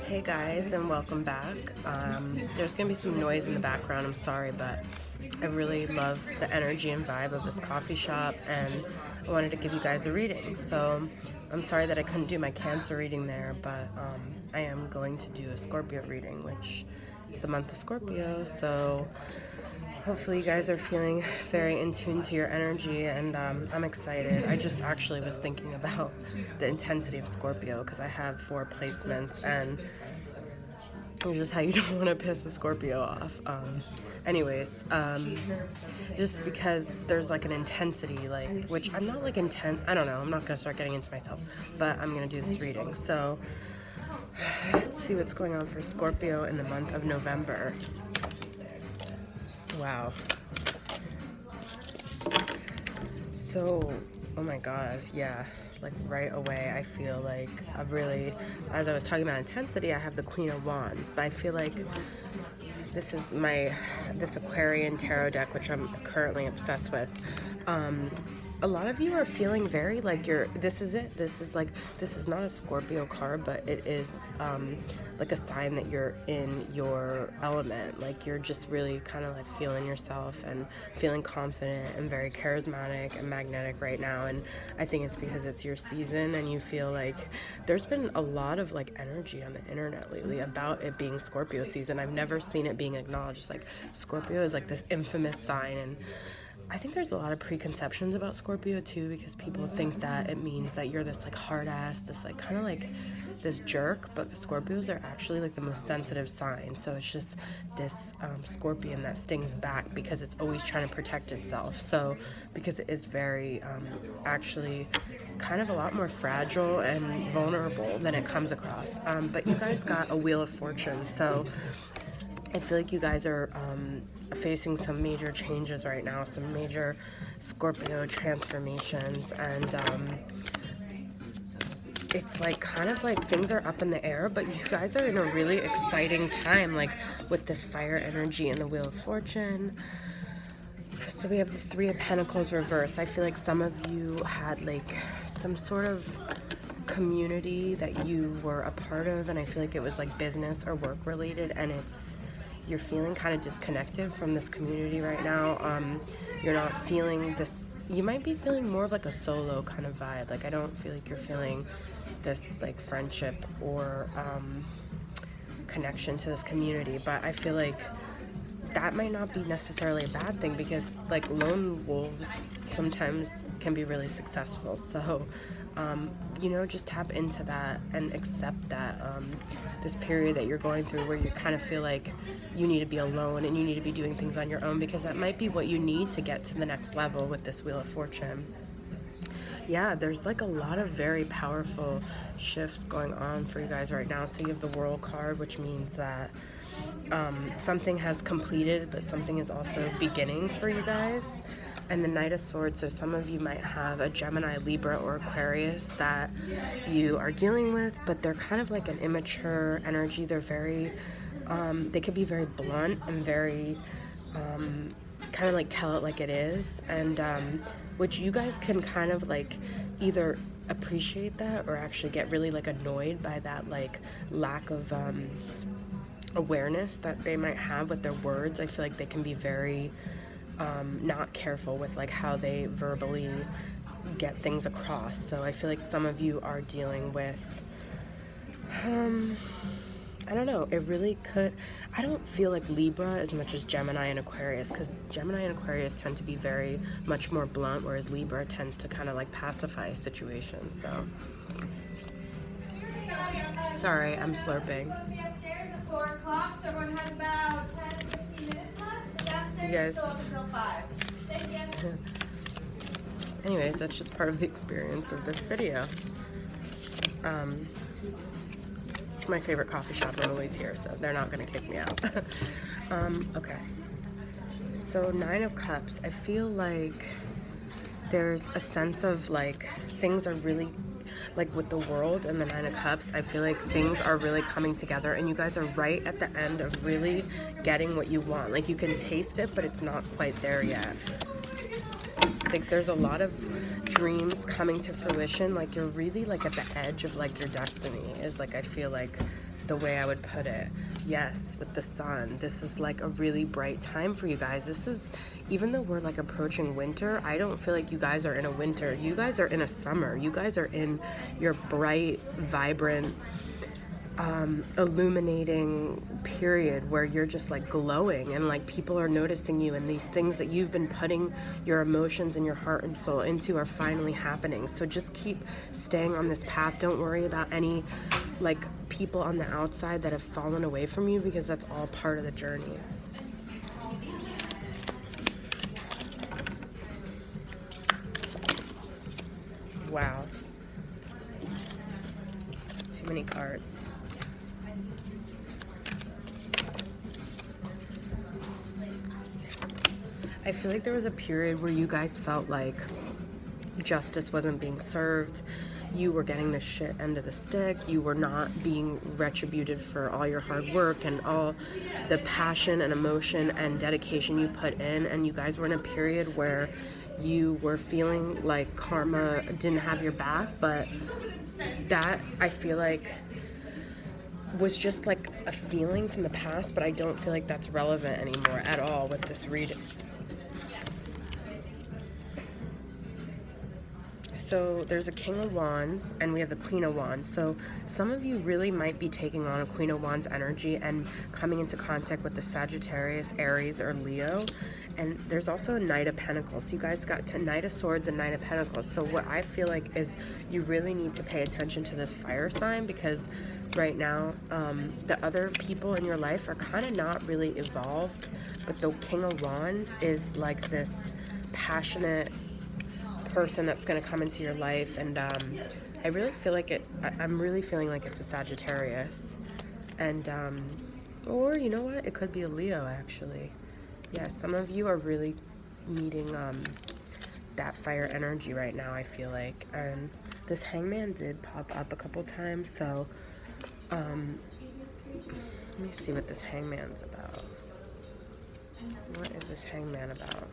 Hey guys, and welcome back. There's gonna be some noise in the background, I'm sorry, but I really love the energy and vibe of this coffee shop, and I wanted to give you guys a reading. So I'm sorry that I couldn't do my Cancer reading there, but I am going to do a Scorpio reading, which is the month of Scorpio, so hopefully you guys are feeling very in tune to your energy, and I'm excited. I just actually was thinking about the intensity of Scorpio because I have 4 placements, and it's just how you don't want to piss a Scorpio off. Just because there's like an intensity, like, which I'm not like intent. I don't know. I'm not gonna start getting into myself, but I'm gonna do this reading. So let's see what's going on for Scorpio in the month of November. Wow. So, oh my God, yeah. Like right away, I feel like as I was talking about intensity, I have the Queen of Wands, but I feel like this is this Aquarian tarot deck, which I'm currently obsessed with. A lot of you are feeling very like this is not a Scorpio card, but it is like a sign that you're in your element. Like you're just really kind of like feeling yourself and feeling confident and very charismatic and magnetic right now. And I think it's because it's your season, and you feel like there's been a lot of like energy on the internet lately about it being Scorpio season. I've never seen it being acknowledged. It's like Scorpio is like this infamous sign, and I think there's a lot of preconceptions about Scorpio too, because people think that it means that you're this like hard ass, this like kind of like this jerk, but Scorpios are actually like the most sensitive sign. So it's just this scorpion that stings back because it's always trying to protect itself. So because it is very actually kind of a lot more fragile and vulnerable than it comes across. But you guys got a Wheel of Fortune, so I feel like you guys are facing some major changes right now, some major Scorpio transformations, and it's like kind of like things are up in the air, but you guys are in a really exciting time, like with this fire energy and the Wheel of Fortune. So we have the 3 of Pentacles reversed. I feel like some of you had like some sort of community that you were a part of, and I feel like it was like business or work related, and you're feeling kind of disconnected from this community right now. You're not feeling this, you might be feeling more of like a solo kind of vibe. Like I don't feel like you're feeling this like friendship or connection to this community, but I feel like that might not be necessarily a bad thing, because like lone wolves sometimes can be really successful. So just tap into that and accept that this period that you're going through, where you kind of feel like you need to be alone and you need to be doing things on your own, because that might be what you need to get to the next level with this Wheel of Fortune. Yeah, there's like a lot of very powerful shifts going on for you guys right now. So you have the World card, which means that something has completed, but something is also beginning for you guys. And the Knight of Swords, so some of you might have a Gemini, Libra, or Aquarius that you are dealing with, but they're kind of like an immature energy. They're very, they could be very blunt and very kind of like tell it like it is, and which you guys can kind of like either appreciate that or actually get really like annoyed by that like lack of awareness that they might have with their words. I feel like they can be very not careful with like how they verbally get things across. So I feel like some of you are dealing with I don't know, it really could, I don't feel like Libra as much as Gemini and Aquarius, because Gemini and Aquarius tend to be very much more blunt, whereas Libra tends to kind of like pacify situations. So sorry, I'm slurping. We'll see upstairs at 4 o'clock, so everyone has about 10-15 minutes left. Downstairs You guys still up until 5. Thank you. Anyways, that's just part of the experience of this video. It's my favorite coffee shop. I'm always here, so they're not gonna kick me out. Okay. So 9 of Cups. I feel like there's a sense of like things are really, like with the World and the 9 of Cups, I feel like things are really coming together, and you guys are right at the end of really getting what you want. Like you can taste it, but it's not quite there yet. Like there's a lot of dreams coming to fruition. Like you're really like at the edge of like your destiny, is like I feel like the way I would put it. Yes, with the sun, this is like a really bright time for you guys. This is, even though we're like approaching winter, I don't feel like you guys are in a winter. You guys are in a summer. You guys are in your bright, vibrant, illuminating period where you're just like glowing, and like people are noticing you, and these things that you've been putting your emotions and your heart and soul into are finally happening. So just keep staying on this path. Don't worry about any like people on the outside that have fallen away from you, because that's all part of the journey. Wow, too many cards. I feel like there was a period where you guys felt like justice wasn't being served. You were getting the shit end of the stick. You were not being retributed for all your hard work and all the passion and emotion and dedication you put in. And you guys were in a period where you were feeling like karma didn't have your back. But that, I feel like, was just like a feeling from the past, but I don't feel like that's relevant anymore at all with this reading. So there's a King of Wands and we have the Queen of Wands. So some of you really might be taking on a Queen of Wands energy and coming into contact with the Sagittarius, Aries, or Leo. And there's also a Knight of Pentacles. So you guys got Knight of Swords and Knight of Pentacles. So what I feel like is you really need to pay attention to this fire sign, because right now the other people in your life are kind of not really evolved. But the King of Wands is like this passionate person that's going to come into your life, and I really feel like I'm really feeling like it's a Sagittarius, and or you know what, it could be a Leo actually. Yeah, some of you are really needing that fire energy right now, I feel like. And this Hangman did pop up a couple times, so let me see what this Hangman's about. What is this Hangman about?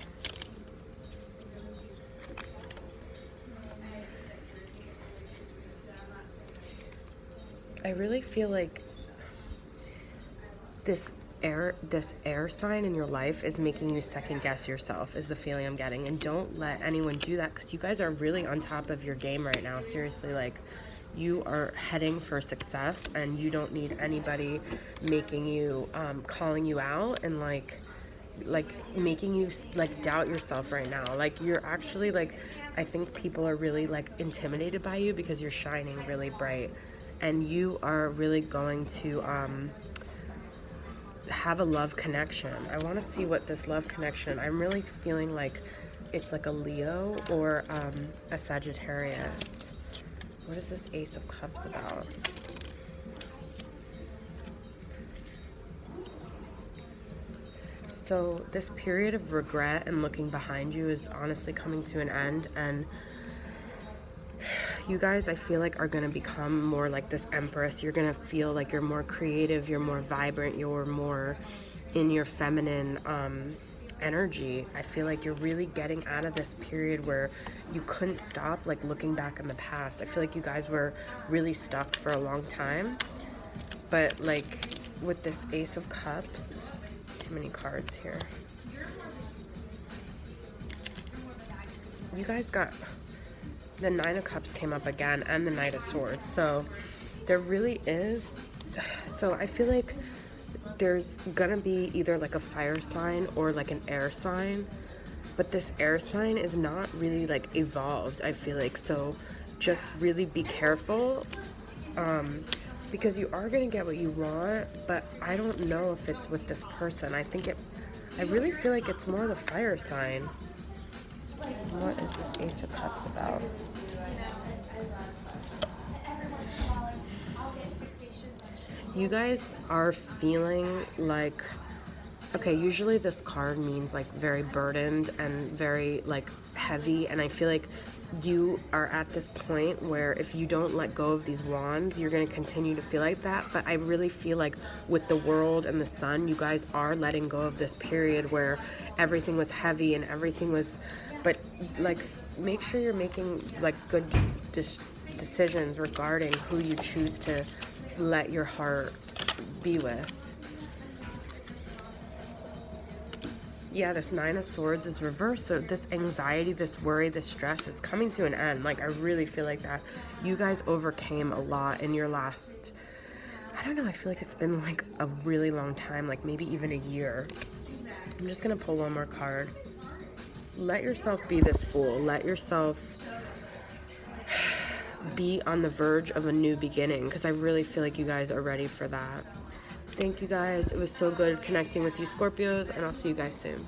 I really feel like this air sign in your life is making you second guess yourself, is the feeling I'm getting. And don't let anyone do that, because you guys are really on top of your game right now. Seriously, like, you are heading for success, and you don't need anybody making you calling you out and like making you like doubt yourself right now. Like, you're actually like, I think people are really like intimidated by you because you're shining really bright. And you are really going to have a love connection. I want to see what this love connection, I'm really feeling like it's like a Leo or a Sagittarius. What is this Ace of Cups about? So this period of regret and looking behind you is honestly coming to an end, and you guys, I feel like, are going to become more like this Empress. You're going to feel like you're more creative, you're more vibrant, you're more in your feminine energy. I feel like you're really getting out of this period where you couldn't stop like looking back in the past. I feel like you guys were really stuck for a long time. But like with this Ace of Cups, too many cards here. You guys got the Nine of Cups came up again, and the Knight of Swords. So there really is, so I feel like there's gonna be either like a fire sign or like an air sign, but this air sign is not really like evolved, I feel like. So just really be careful, because you are gonna get what you want, but I don't know if it's with this person. I really feel like it's more the fire sign. What is this Ace of Cups about? You guys are feeling like, okay, usually this card means like very burdened and very like heavy, and I feel like you are at this point where if you don't let go of these wands, you're going to continue to feel like that. But I really feel like with the world and the sun, you guys are letting go of this period where everything was heavy and everything was, but like make sure you're making like good decisions regarding who you choose to let your heart be with. Yeah, this Nine of Swords is reversed. So this anxiety, this worry, this stress, it's coming to an end. Like, I really feel like that you guys overcame a lot in your last, I don't know, I feel like it's been like a really long time, like maybe even a year. I'm just gonna pull one more card. Let yourself be this Fool. Let yourself be on the verge of a new beginning, because I really feel like you guys are ready for that. Thank you guys. It was so good connecting with you, Scorpios, and I'll see you guys soon.